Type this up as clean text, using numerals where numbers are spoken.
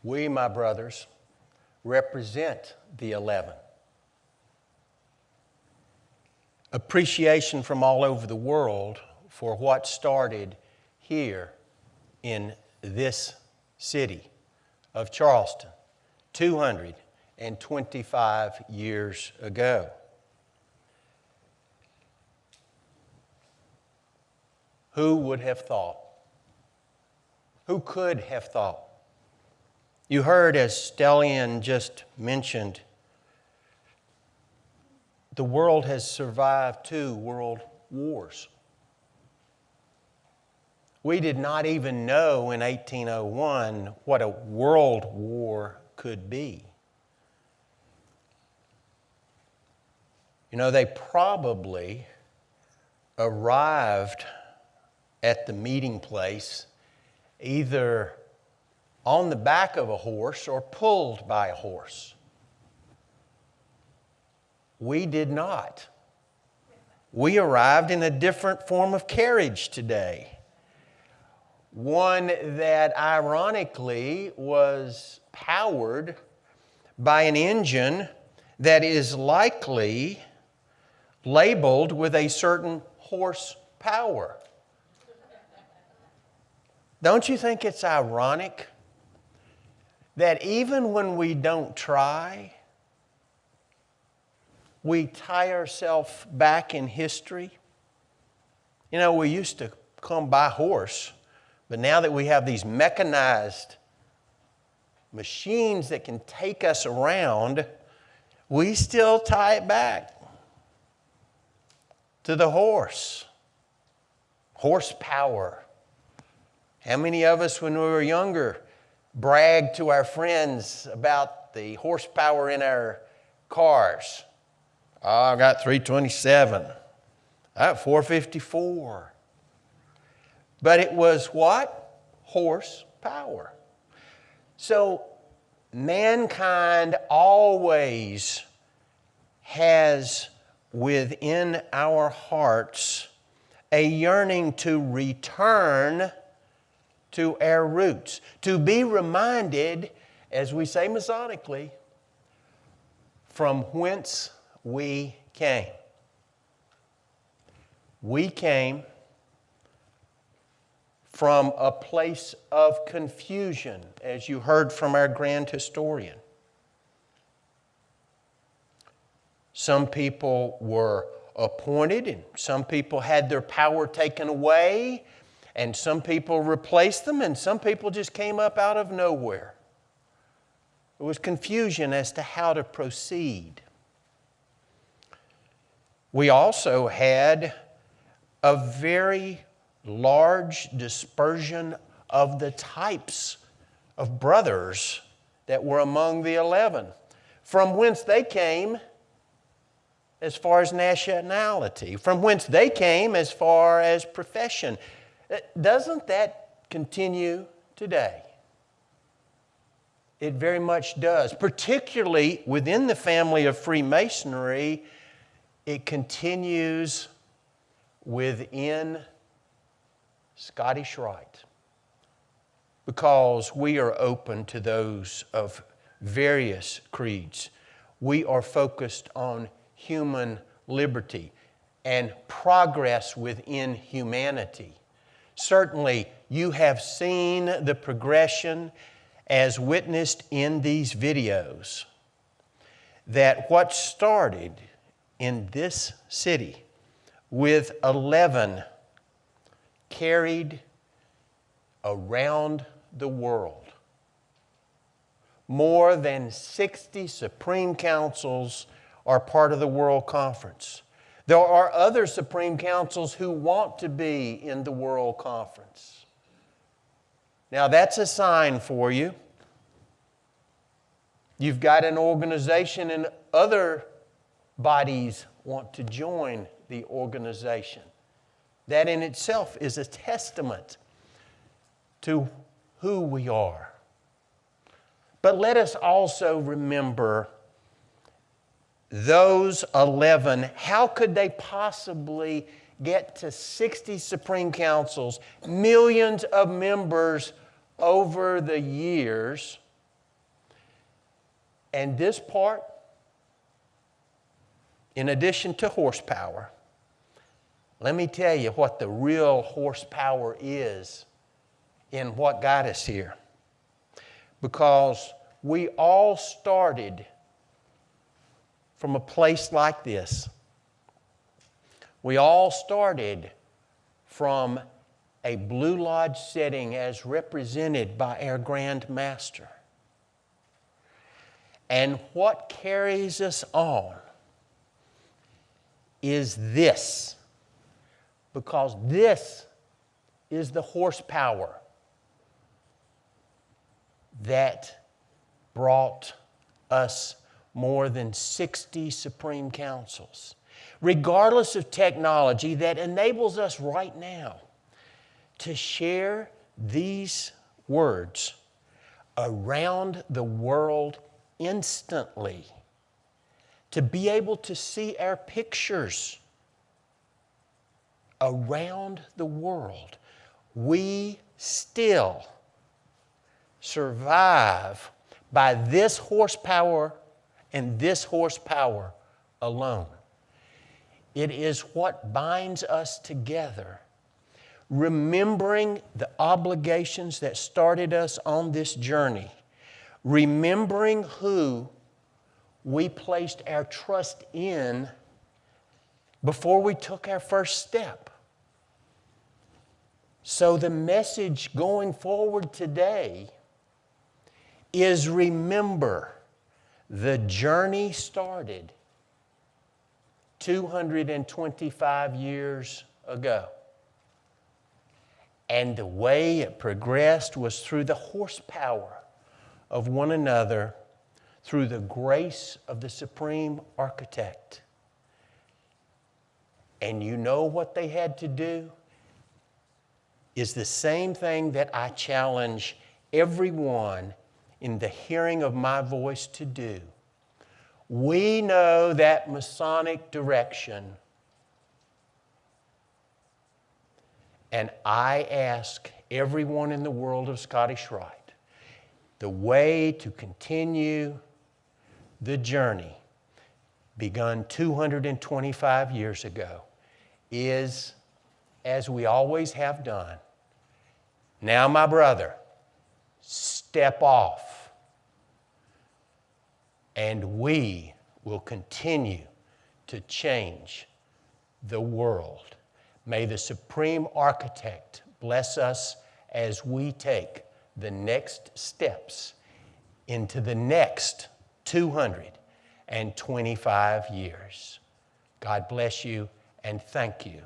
We, my brothers, represent the 11. Appreciation from all over the world for what started here in this city of Charleston 225 years ago. Who would have thought? Who could have thought? You heard, as Stellian just mentioned, the world has survived 2 world wars. We did not even know in 1801 what a world war could be. You know, they probably arrived at the meeting place either on the back of a horse or pulled by a horse. We did not. We arrived in a different form of carriage today. One that ironically was powered by an engine that is likely labeled with a certain horsepower. Don't you think it's ironic that even when we don't try, we tie ourselves back in history? You know, we used to come by horse, but now that we have these mechanized machines that can take us around, we still tie it back to the horse. Horsepower. How many of us, when we were younger, bragged to our friends about the horsepower in our cars? Oh, I got 327. I got 454. But it was what? Horsepower. So mankind always has within our hearts a yearning to return to our roots, to be reminded, as we say Masonically, from whence we came. We came from a place of confusion, as you heard from our grand historian. Some people were appointed, and some people had their power taken away, and some people replaced them, and some people just came up out of nowhere. There was confusion as to how to proceed. We also had a very large dispersion of the types of brothers that were among the 11, from whence they came as far as nationality, from whence they came as far as profession. Doesn't that continue today? It very much does. Particularly within the family of Freemasonry, it continues within Scottish Rite, because we are open to those of various creeds. We are focused on human liberty and progress within humanity. Certainly, you have seen the progression as witnessed in these videos, that what started in this city with 11 carried around the world. More than 60 Supreme Councils are part of the World Conference. There are other Supreme Councils who want to be in the World Conference. Now that's a sign for you. You've got an organization and other bodies want to join the organization. That in itself is a testament to who we are. But let us also remember those 11, how could they possibly get to 60 Supreme Councils, millions of members over the years, And this part, in addition to horsepower, let me tell you what the real horsepower is in what got us here. Because we all started from a place like this. We all started from a Blue Lodge setting as represented by our Grand Master. And what carries us on is this, because this is the horsepower that brought us more than 60 Supreme Councils, regardless of technology, that enables us right now to share these words around the world instantly, to be able to see our pictures around the world. We still survive by this horsepower and this horsepower alone. It is what binds us together, remembering the obligations that started us on this journey, remembering who we placed our trust in before we took our first step. So the message going forward today is remember, the journey started 225 years ago. And the way it progressed was through the horsepower of one another, through the grace of the Supreme Architect. And you know what they had to do? Is the same thing that I challenge everyone in the hearing of my voice to do. We know that Masonic direction, and I ask everyone in the world of Scottish Rite, the way to continue the journey begun 225 years ago is, as we always have done, now, my brother, step off, and we will continue to change the world. May the Supreme Architect bless us as we take the next steps into the next 225 years. God bless you and thank you.